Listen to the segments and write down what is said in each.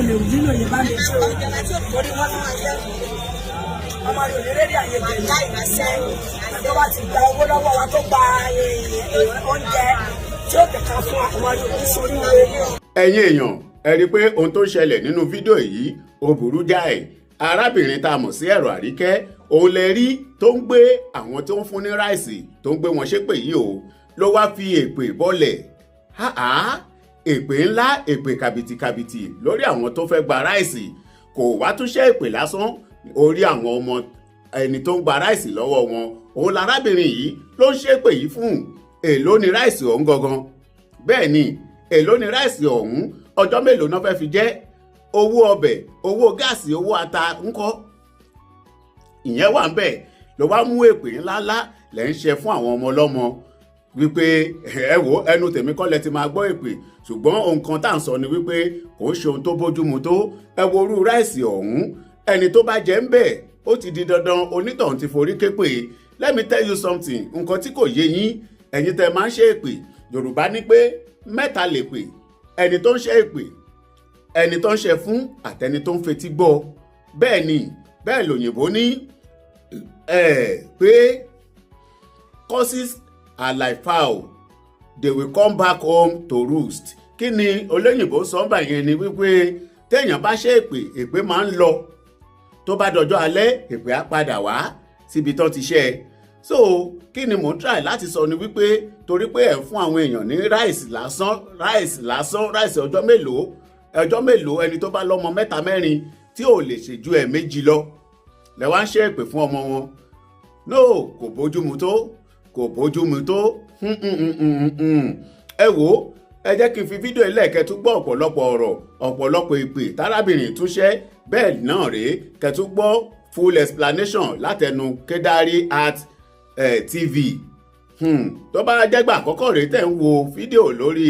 lè wù nínú yìí bá mi ṣe o torí wọ́n máa jẹ́ ọmọ rẹ̀ òní rédíò ayé bẹ̀rẹ̀ láì lásẹ̀ tó bá ti gba owó lọ́wọ́ wa tó gba oúnjẹ tí ó tẹ̀ka fún àwọn yòókù sórí rẹ̀. ẹ̀yin èèyàn ẹ rí i pé ohun tó ń ṣẹlẹ̀ nínú fídíò yìí ó burú jáì. arábìnrin tá a mọ̀ sí Ẹ̀rọ Àríkẹ́ òun lè rí tó ń gbé àwọn tó ń fún ní ráìsì tó ń gbé wọn ṣépè yìí o ló wá fi èpè bọ́lẹ̀ èpè ńlá èpè kàbìtìkàbìtì lórí àwọn tó fẹ́ gba ráìsì kò wá tún ṣe èpè lásán orí àwọn ọmọ ẹni tó ń gba ráìsì lọ́wọ́ wọn òun lárábìnrin yìí ló ń ṣépè yìí fún èló ni ráìsì ọ̀hún gangan bẹ́ẹ̀ ni èló ni ráìsì ọ̀hún ọjọ́ mélòó náà fẹ́ fi jẹ owó ọbẹ̀ owó gáàsì owó ata ńkọ́ ìyẹn wà ń bẹ̀ ló wá mú èpè ńláńlá lẹ́ ń ṣe fún àwọn ọmọ ọlọ́mọ wípé ẹ wò ẹnu tèmi kọ́ lẹ ti máa gbọ́ èpè ṣùgbọ́n ohun kan tá à ń sọ ni wípé kò ń ṣe ohun tó bójúmu tó ẹ wo orú ráìsì ọ̀hún ẹni tó bá jẹ ń bẹ̀ ó ti di dandan onítọ̀hún ti forí képè. Let me tell you something nǹkan tí kò yé yín ẹ̀yin tẹ́ máa ń ṣe èpè Yorùbá ní pé mẹ́ta lè pè ẹni tó ń ṣe èpè ẹni tó ń ṣe fún àtẹni tó ń fetí gbọ́ bẹ́ẹ̀ ni bẹ́ẹ̀ lòyìnbó ní pé curses are like fowl they will come back home to roost. Kí ni olóyìnbó sọ bá yẹn ni wípé téèyàn bá ṣe èpè máa ń lọ tó bá dọjọ́ alẹ́ èpè á padà wá síbi tó ti ṣe so kí ni mò ń try láti sọ ni wípé torí pé ẹ̀ ń fún àwọn èèyàn ní ráìsì lásán ráìsì ọjọ́ mélòó ẹni tó bá lọ́mọ mẹ́ta mẹ́rin tí ò lè ṣe ju ẹ̀ẹ̀mejì lọ lẹ wá ń ṣe èpè fún ọmọ wọn no kò bójúmu tó ẹ wò ẹ jẹ́ kí n fi fídíò ilẹ̀ kẹtù gbọ́ ọ̀pọ̀lọpọ̀ ọ̀rọ̀ ọ̀pọ̀lọpọ̀ èpè tárábìnrin túnṣẹ́ bẹ́ẹ̀ náà rèé kẹtù gbọ́ full explanation látẹnu Kedari Art TV tó bá jẹ́gbà àkọ́kọ́ rèé tẹ̀ ń wo fídíò lórí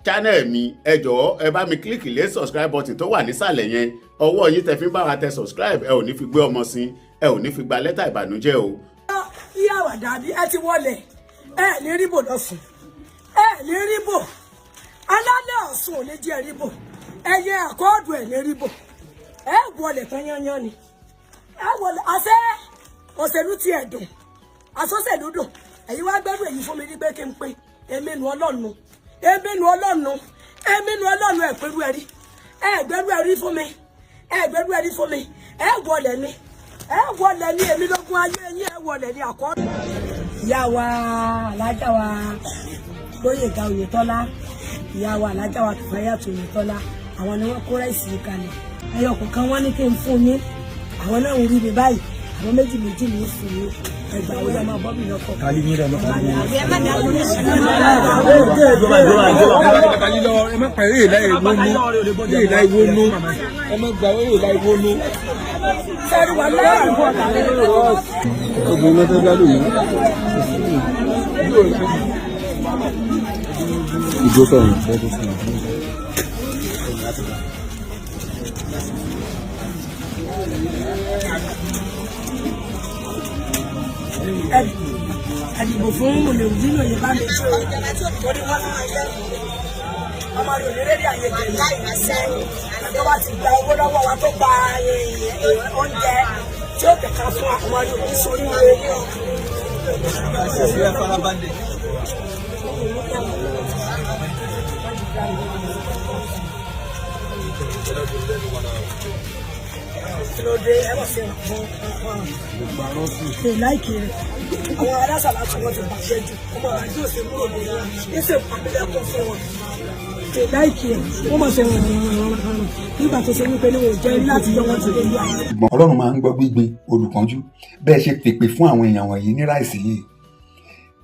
channel mi ẹ jọ̀ọ́ ẹ bá mi kílíkì lé subscribe button tó wà nísàlẹ̀ yẹn ọwọ́ yín tẹ fi ń bá wa tẹ subscribe ẹ ò ní fi gbé ọmọ sí ẹ ò ní fi gba lẹ́tà ìbànújẹ́ o. ìyá àwàdà bí ẹ ti wọlé ẹ ní ríbò lọ́sùn ẹ ní ríbò alálẹ̀ ọ̀sùn ò ní jẹ́ ríbò ẹyẹ àkọọ́dù ẹ̀ ní ríbò ẹ wọlé tán yányán ni ẹ wọlé àṣẹ òṣèlú ti ẹ̀dùn àṣọ́ṣèlú dùn ẹ̀yin wá gbẹ́dùn èyí fún mi ní pé kí n pe èmẹ́nu ọlọ́nu ẹ̀pẹ̀rú ẹ̀rí ẹ̀gbẹ́rú ẹ̀rí fún mi ẹ wọlé ní èmi lógún ayé yín ẹ wọlé ní àkọ́ọ́dù. ìyá wa alájà wa Gbóyèga Oyètọ́lá ìyá wa alájà wa Kàfáyàtù Oyètọ́lá àwọn ni wọ́n kó ráìsì yìí kalẹ̀ ẹyọ kọ̀ọ̀kan wọ́n ní kí n fún yín àwọn náà ń rí mi báyìí àwọn méjì ní fún yín ẹgbàá wo máa bọ́ mi lọ́kọ̀. kálí yín rẹ̀ lọ́kọ̀ yín. ẹ má pa eré ìláìwónú ẹ má gba eré ìláìwónú. sẹ́ni wà láàrín bọ̀ ọgbọ̀n mẹ́tẹ́ gbádùn yìí. ìjọ sọ̀rọ̀ ìfẹ́ sọ̀rọ̀. àdìbò fún olèwù nínú yìí bá mi ṣe torí wọ́n máa jẹ́ ọmọ rẹ̀ òní rédíò ayé bẹ̀rẹ̀ láì lásẹ̀ tó bá ti gba owó lọ́wọ́ wa tó gba oúnjẹ tí ó tẹ̀ka fún àwọn yòókù sórí rẹ̀. Kílódé ẹ wọ́n ṣe ṣe láìkì rẹ̀ àwọn alásàlá tí wọ́n ti bàjẹ́ jù ọmọ àjọ òsè múrò ní wọn ẹsẹ̀ pàtẹ́lẹ́kọ̀ fún wọn ṣe láìkì rẹ̀ wọ́n mọ̀ ṣe wọn nígbà tó ṣe wípé ní wọn ò jẹ́ láti yọ wọn ti lè lọ àwọn. Ọlọ́run máa ń gbọ́ gbígbin olùkánjú bẹ́ẹ̀ ṣe pèpè fún àwọn èèyàn wọ̀nyí ní ráìsì yìí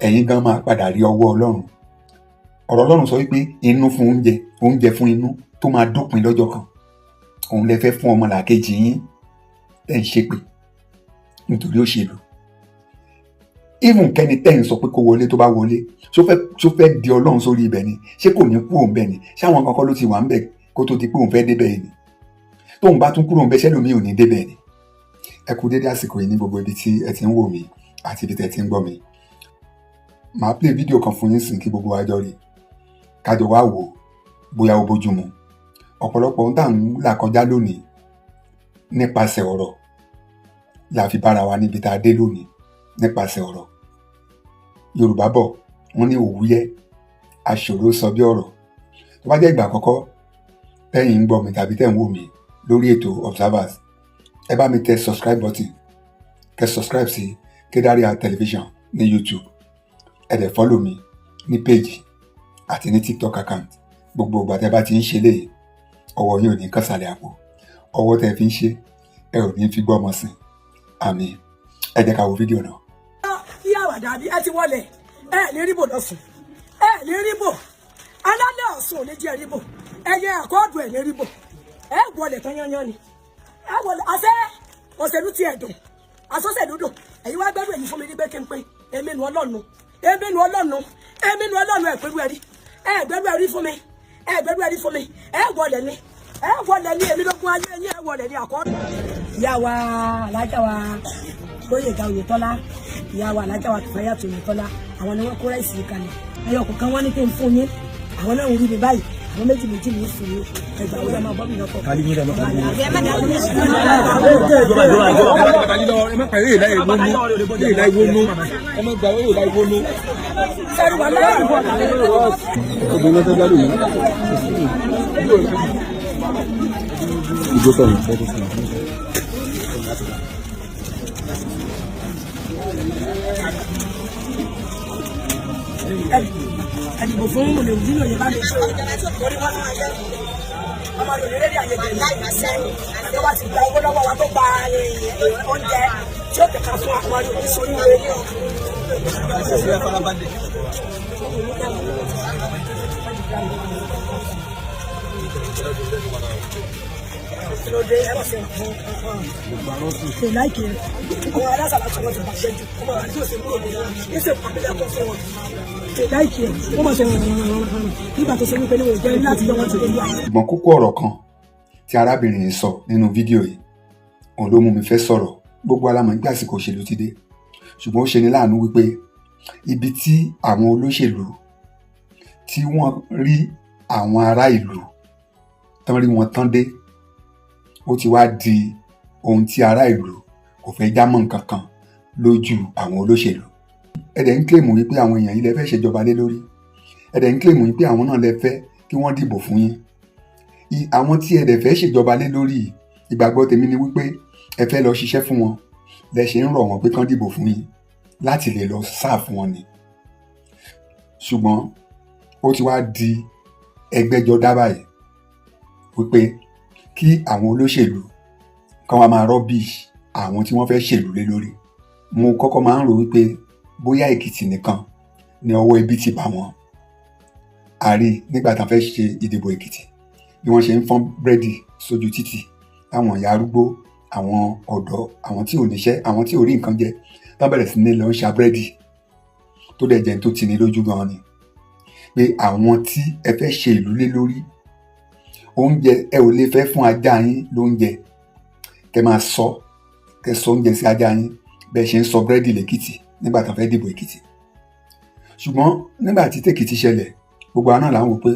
ẹ̀yin gan máa padà rí ọwọ́ Ọlọ́run. ọ̀rọ̀ Ọlọ́run sọ wípé inú fún oúnjẹ fún inú tó máa dópin lọ́jọ́ kan òun lè fẹ́ fún ọmọlàkejì yín tẹ́ ń ṣépè nítorí òṣèlú. even kẹ́ni tẹ́ ń sọ pé kó wọlé tó bá wọlé ṣó fẹ́ di Ọlọ́run sórí ibẹ̀ ni ṣé kò ní kú òun bẹ́ẹ̀ ni ṣé àwọn kankan ló ti wà ń bẹ̀ kó tó di pé òun fẹ́ débẹ̀ ni tóun bá tún kúrò ń bẹ ṣẹ́lómi ò ní débẹ̀ ni. ẹ kú dédé àsìkò yìí ní gbogbo ibi tí ẹ ti ń wò mí àti ibi tẹ́ ti ń gbọ́ mi. màá play fídíò kan fún yín sìn kí gbogbo wa jọ rí kájọ wá wò bóyá ó bójú mu ọ̀pọ̀lọpọ̀ ohun tá à ń là kọjá lónìí nípasẹ̀ ọ̀rọ̀ la fi bára wa níbi tá a dé lónìí nípasẹ̀ ọ̀rọ̀. Yorùbá bọ̀ wọ́n ní òwúyẹ́ aṣòro sọ bí ọ̀rọ̀. Tó bá jẹ́ ìgbà àkọ́kọ́ tẹ́yìn ń gbọ́ mi tàbí tẹ́ ń wò mí lórí ètò Observers, ẹ bá mi tẹ subscribe button, kẹ́ subscribe sí Kedaria Television ní YouTube, ẹ dẹ̀ follow mi ní page àti ní TikTok account. Gbogbo ìgbà tẹ́ bá ti ń ṣe léyìí, ọwọ́ yín ò ní kán sàlẹ̀ àpò, ọwọ́ tẹ́ fi ń ṣe ẹ ò ní fi gbọ́mọ sìn. Àmín. Ẹ jẹ́ ká wo fídíò náà. Kí àwàdà bí ẹ ti wọlé ẹ ní ríbò lọ́sùn ẹ ní ríbò alálẹ̀ ọ̀sùn ò ní jẹ́ ríbò ẹ̀yẹ àkọ́ọ̀dù ẹ̀ ní ríbò ẹ wọlé tán yányán ni ẹ wọlé àṣẹ òṣèlú ti ẹ̀dùn àṣọṣèlú dùn ẹ̀yin wá gbẹ́rù ẹ̀yìn fún mi ní pé kí n pé èmi nu ọlọ́nu ẹ̀ pẹ̀lú ẹ̀rí ẹ gbẹ́rù ẹ̀rí fún mi ẹ wọlé ni èmi lógún ayé ẹ̀yìn ẹ wọlé ni àkọ́ọ̀dù. ìyá wa alájà wa lóye ìgbà Oyètọ́lá, ìyá wa alájà wa Kàfáyà Oyètọ́lá, àwọn ni wọ́n kó ráìsì yìí kalẹ̀. ẹyọ kọ̀ọ̀kan wọ́n ní kí n fún yín, àwọn náà ń rí mi báyìí, àwọn méjì ní fún yín. ẹgbà wo lẹ́ máa bọ́ mi lọ́kọ̀. Ẹ̀dìbò fún olè òdì lòye bá mi ṣe orí wọn máa yẹ ọmọ rẹ̀ lórí àyẹ̀dẹ̀ láì máa sẹ́yìn tó bá ti gba owó lọ́wọ́ wa tó gba oúnjẹ tí ó tẹ̀ka fún àwọn ọmọ rẹ̀ sórí rẹ̀ ní kílódé ẹ̀rọ sí ṣe láìkì rẹ̀ ọmọ alásàlá tí wọ́n ti bàjẹ́ jù ọmọ àti òṣèlú òde ní ṣe pàpẹ́lẹ́ kan fún wọn ṣe láìkì rẹ̀ wọ́n mọ̀ ṣe nígbà tó ṣe wípé ní wọ́n jẹ́ láti yọ wọn ti lórí àwọn. Ṣùgbọ́n kókó ọ̀rọ̀ kan tí arábìnrin yìí sọ nínú fídíò yìí òun ló mú mi fẹ́ sọ̀rọ̀. Gbogbo alámọ̀ nígbà àsìkò òṣèlú ti dé, ṣùgbọ́n ó ṣe ní láàánú wípé ibi tí àwọn olóṣèlú tí wọ́n rí àwọn ará ìlú tán rí wọn tán dé, ó ti wá di ohun tí ará ìlú kò fẹ́ jámọ́ nǹkan kan lójú àwọn olóṣèlú. Ẹ̀dẹ̀ ń kílèmù wípé àwọn èèyàn yìí lẹ fẹ́ ṣèjọba lé lórí, ẹ̀dẹ̀ ń kílèmù wípé àwọn náà lẹ fẹ́ kí wọ́n dìbò fún yín. Àwọn tí ẹ̀dẹ̀ fẹ́ ṣèjọba lé lórí, ìgbàgbọ́ tèmi ni wípé ẹ fẹ́ lọ ṣiṣẹ́ fún wọn, lẹ ṣe ń rọ̀ wọ́n pé kán dìbò fún yín láti lè lọ sáà fún wọn ni. Ṣùgbọ́n ó ti wá di ẹgbẹ́jọdá báyìí wípé kí àwọn olóṣèlú kan wá máa rọ́bìṣì àwọn tí wọ́n fẹ́ ṣèlú lé lórí. Mo kọ́kọ́ máa ń rò wípé bóyá Èkìtì nìkan ni ọwọ́ ibi ti bá wọn. A rí nígbà tí wọ́n fẹ́ ṣe ìdìbò Èkìtì bí wọ́n ṣe ń fọ́n búrẹ́dì sójú títì, àwọn ìyá arúgbó, àwọn ọ̀dọ́, àwọn tí ò níṣẹ́, àwọn tí ò rí nǹkan jẹ, tó bẹ̀rẹ̀ sí ní lọ ń ṣa búrẹ́dì tó dẹ̀ jẹ́ tó ti ní lójú gan ni. Pé àwọn tí ẹ fẹ́ ṣe ìlú lé lórí, oúnjẹ ẹ ò lè fẹ́ fún ajá yín lóúnjẹ kẹ máa sọ oúnjẹ sí ajá yín bẹ́ẹ̀ ṣe ń sọ búrẹ́dì lẹ́kìtì nígbà tó fẹ́ dìbò Èkìtì. Ṣùgbọ́n nígbà tí tèkìtì ṣẹlẹ̀, gbogbo àwọn náà là ń wò pé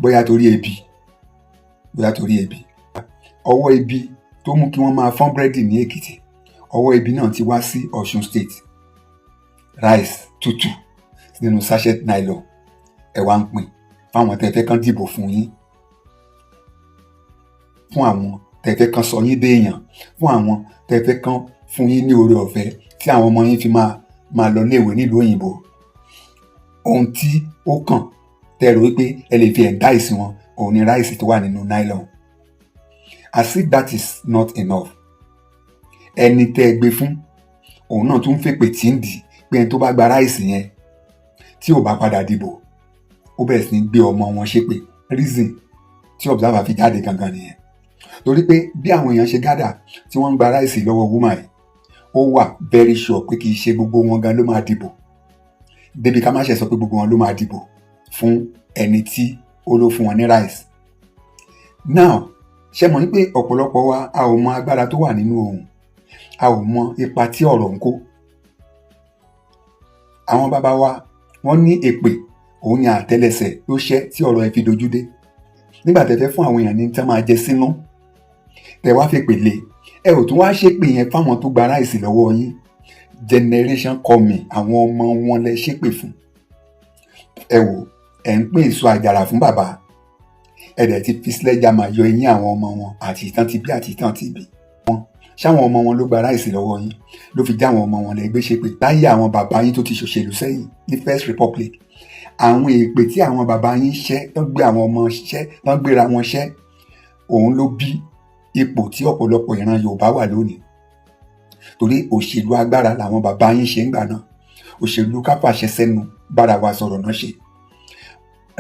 bóyá torí ebi, ọwọ́ ebi tó mú kí wọ́n máa fọ́n búrẹ́dì ní Èkìtì, ọwọ́ ebi náà ti wá sí Ọ̀ṣun State. Rice tútù nínú sachet nylon ẹ wá ń pín fáwọn tẹ́fẹ́ kan dìbò fún yín, fún àwọn tẹ́fẹ́ kan sọ yín déèyàn, fún àwọn tẹ́fẹ́ kan fún yín ní oore ọ̀fẹ́ tí àwọn ọmọ yín fi máa lọ léèwé nílùú òyìnbó. Ohun tí ó kàn tẹ́ rò wípé ẹ lè fi ẹ̀dá ìsìn wọn, òun ni ráìsì tó wà nínú nylon. As if that is not enough, ẹni tẹ́ ẹ gbé fún òun náà tún fèpè tí ń dì pé ẹni tó bá gba ráìsì yẹn tí ò bá padà dìbò, ó bẹ̀rẹ̀ sí ní gbé ọmọ wọn ṣépè. Reason tí Observer fi jáde gangan nìyẹn. Torí pé bí àwọn èèyàn ṣe gádà tí wọ́n ń gba ráìsì lọ́wọ́ woman yìí, ó wà very sure pé kì í ṣe gbogbo wọn gan ló máa dìbò. Débi ká má ṣe sọ pé gbogbo wọn ló máa dìbò fún ẹni tí ó ló fún wọn ní ráìsì. Now, ṣe mọ̀ ní pé ọ̀pọ̀lọpọ̀ wa a ò mọ agbára tó wà nínú ohùn, a ò mọ ipa tí ọ̀rọ̀ ń kó. Àwọn bàbá wa wọ́n ní èpè òun ni àtẹ́lẹsẹ̀ ló ṣẹ́ tí ọ̀rọ̀ ẹ fi dojú dé. nígbà tẹ́ fẹ́ fún àwọn èèyàn ní tí wọ́n máa jẹ sínú tẹ́ wá fẹ́ pèlè ẹ ò tún wá ṣépè yẹn fáwọn tó gba ráìsì lọ́wọ́ yín generation coming àwọn ọmọ wọn lẹ ṣépè fún. ẹ wò ẹ ń pín èso àjàrà fún bàbá ẹ dẹ̀ ti fi sílẹ̀jà máa yọ eyín àwọn ọmọ wọn àti ìtàn ti bí àti ìtàn ti bí wọn ṣáwọn ọmọ wọn ló gba ráìsì lọ́wọ́ yín ló fi já àwọn ọmọ wọn lẹ gbé ṣépè láyé àwọn bàbá yín tó ti ṣòṣèlú sẹ́yìn ní First Republic àwọn èpè tí àwọn bàbá yín ṣẹ́ tán gbé àwọn ọmọ ṣẹ́ tán gbéra wọn ṣẹ́ òun ló bí ipò tí ọ̀pọ̀lọpọ̀ ìran Yorùbá wà lónìí torí òṣèlú agbára làwọn bàbá yín ṣe ń gbà náà òṣèlú káfàṣẹ sẹ́nu bára wa sọ̀rọ̀ náà ṣe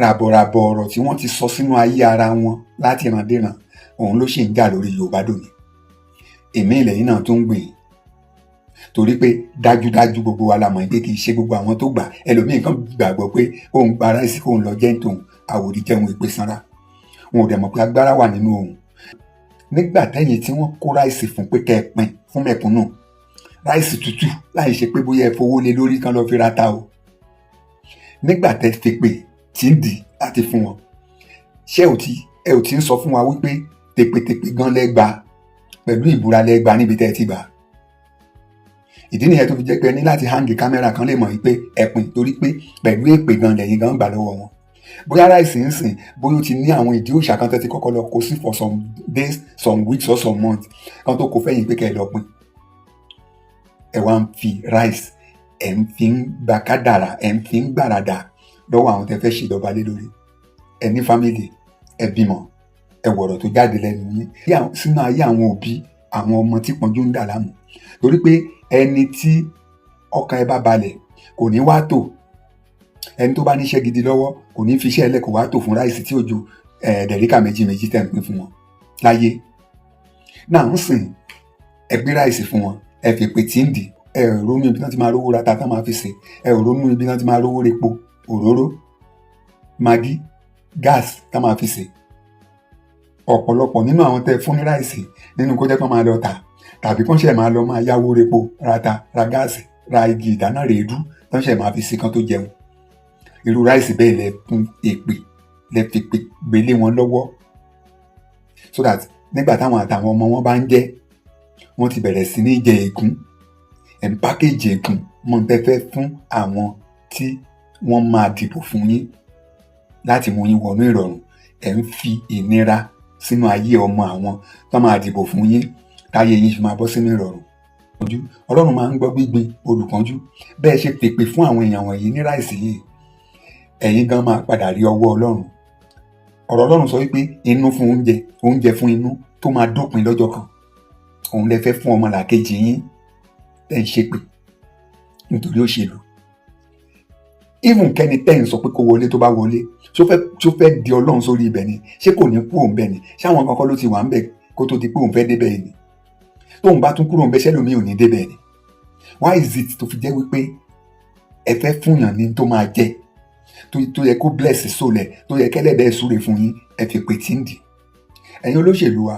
ràbọ̀ràbọ̀ ọ̀rọ̀ tí wọ́n ti sọ sínú ayé ara wọn láti ìrandíran òun ló ṣì ń jà lórí Yorùbá dòní èmi ilẹ̀ yìí náà tó ń gbìn torí pé dájúdájú gbogbo wa la mọ̀ pé kì í ṣe gbogbo àwọn tó gbà ẹlòmíín kan gbàgbọ́ pé òun gba ráìsì kóun lọ jẹ́ tòun àwòrán jẹun ìpè sanra wọn ò dẹ̀ mọ̀ pé agbára wà nínú òun nígbà tẹ́yìn tí wọ́n kó ráìsì fún pé kẹ́ ẹ pín fún mẹ̀kúnnù ráìsì tútù láì ṣe pé bóyá ẹ fowó lé lórí kan lọ fi ra ta o nígbà tẹ́ fi pè tí ń dì láti fún wọn ṣé ẹ ò tí ń sọ fún wa wípé tèpètèpè gan lẹ́gba pẹ̀lú ìbúra lẹ́gba níbi tẹ́ ẹ ti gbà ìdí nìyẹn tó fi jẹ́ pé ẹ ní láti hangi kámẹ́rà kan lè mọ̀ wípé ẹ pín torí pé pẹ̀lú èpè gan lẹ́yìn gan gbà lọ́wọ́ wọn bóyá ráìsì ń sìn bóyá ó ti ní àwọn ìdí òòṣà kan tẹ́ ti kọ́kọ́ lọ kó sí for some days some weeks or some months kan tó kó fẹ́yìn pé kẹ́ ẹ lọ pín ẹ wá ń fi ráìsì ẹ ń fi ń gba kádàrà ẹ ń fi ń gbàràdà lọ́wọ́ àwọn tẹ́ fẹ́ ṣèjọba lé lórí ẹ ní fámìlì ẹ bímọ ẹ wọ̀rọ̀ tó jáde lẹ́nu yín sínú ayé àwọn òbí àwọn ọmọ tí pọ́njú ń dà láàmú torí pé ẹni tí ọkàn ẹ bá balẹ̀ kò ní wá tò ẹni tó bá níṣẹ́ gidi lọ́wọ́ kò ní fi iṣẹ́ ẹlẹ́kọ̀ọ́ wá tò fún ráìsì tí ó ju dẹ̀ríkà méjì tẹ̀ ń pín fún wọn láyé náà ń sìn ẹ gbé ráìsì fún wọn ẹ fi pè tí ń dì ẹ ò ronú ibi tí wọ́n ti máa rówó ra tata máa fi sè ẹ ò ronú ibi tí wọ́n ti máa rówó repo òróró magí gáàsì tá máa fi sè ọ̀pọ̀lọpọ̀ nínú àwọn tẹ́ fún ní ráìsì nínú kó jẹ́ kó máa lọ tà tàbí kó ṣe máa lọ máa yáwó repo rata ra gáàsì ra igi ìdáná rèédú tó ń ṣe máa fi sí kan tó jẹun irú ráìsì bẹ́ẹ̀ lẹ fún èpè lẹ fi pè gbélé wọn lọ́wọ́ so that nígbà táwọn àtàwọn ọmọ wọn bá ń jẹ wọ́n ti bẹ̀rẹ̀ sí ní jẹ ègún ẹ̀ ń pákéjì ègún mọ́ tẹ́ fẹ́ fún àwọn tí wọ́n máa dìbò fún yín láti mú yín wọnú ìrọ̀rùn ẹ̀ ń fi ìnira sínú ayé ọmọ àwọn tó máa dìbò fún yín táyé yín fi máa bọ́ sínú ìrọ̀rùn. Ọlọ́run máa ń gbọ́ gbígbin olùkánjú bẹ́ẹ̀ ṣe pèpè fún àwọn èèyàn wọ̀nyí ní ráìsì yìí ẹ̀yin gan máa padà rí ọwọ́ Ọlọ́run. ọ̀rọ̀ Ọlọ́run sọ wípé inú fún oúnjẹ fún inú tó máa dópin lọ́jọ́ kan òun lẹ fẹ́ fún ọmọlàkejì yín tẹ́ ń ṣépè nítorí òṣèlú. even kẹ́ni tẹ́ ń sọ pé kó wọlé tó bá wọlé tó fẹ́ di Ọlọ́run sórí ibẹ̀ ni ṣé kò ní kú òun bẹ́ẹ̀ ni ṣáwọn kankan ló ti wà ń bẹ̀ kó tó di pé òun fẹ́ débẹ̀ ni tóun bá tún kúrò ń bẹ ṣẹ́lòmíì ò ní débẹ̀ ni why is it tó fi jẹ́ wípé ẹ fẹ́ fúnyàn ní tó máa jẹ tó yẹ kó bless sólẹ̀ tó yẹ kẹ́lẹ́dẹ́ súre fún yín ẹ fi pè tí ń dì ẹ̀yin olóṣèlú wa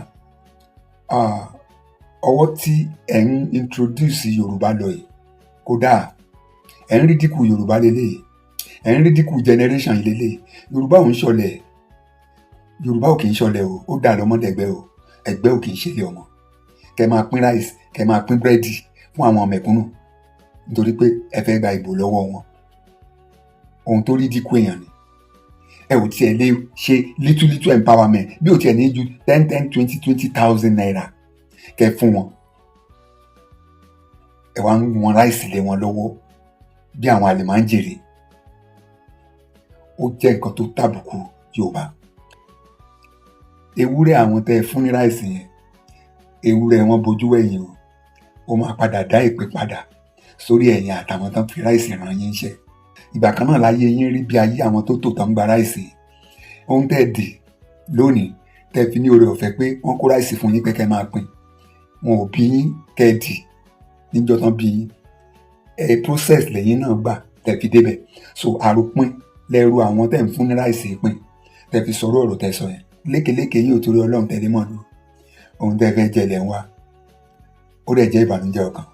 ọwọ́ tí ẹ̀ ń introduce Yorùbá lọ yìí kódà ẹ̀ ń rí dínkù Yorùbá lélẹ́yìí ẹ̀ ń rí dínkù generation yìí lélẹ́yìí Yorùbá ò ń ṣọlẹ̀ Yorùbá ò kì í ṣọlẹ̀ o ó dà lọ́mọdẹ̀gbẹ́ o ẹgbẹ́ ò kì í ṣẹlẹ̀ ọmọ kẹ máa pín ráìsì kẹ máa pín búrẹ́dì fún àwọn mẹ̀kúnnù nítorí pé ẹ fẹ́ gba ìbò lọ́wọ́ wọn ohun tó rí dínkù èèyàn ni ẹ ò tiẹ̀ lè ṣe little empowerment bí ò tiẹ̀ ní ju 10,000 naira kẹ fún wọn ẹ wá ń wọn ráìsì lé wọn lọ́wọ́ bí àwọn àlè máa ń jèrè ó jẹ́ nǹkan tó tàbùkù Yorùbá ewúrẹ́ àwọn tẹ́ ẹ fún ní ráìsì yẹn ewúrẹ́ wọn bojú wẹ̀yìn o ó máa padà dá ìpè padà sórí ẹ̀yìn àtàwọn tán fi ráìsì ràn yín iṣẹ́ ìgbà kan náà láyé yín rí bí ayé àwọn tó tò tán gba ráìsì ohun tẹ́ dì lónìí tẹ́ fi ní oore ọ̀fẹ́ pé wọ́n kó ráìsì fún yín pé kẹ́ máa pín wọn ò bí yín kẹ́ dì níjọ́ tán bí yín process lẹ́yìn náà gbà tẹ́ fi débẹ̀ so àròpin lẹ́rù àwọn tẹ́ ń fún ní ráìsì pín tẹ́ fi sọ̀rọ̀ ọ̀rọ̀ tẹ́ sọ yẹn lékeléke yín ò torí Ọlọ́run tẹ́lẹ̀ mọ́ lù ohun tẹ́ fẹ́ jẹ lẹ́ ń wá ó dẹ̀ jẹ́ ìbànújẹ́ ọkàn.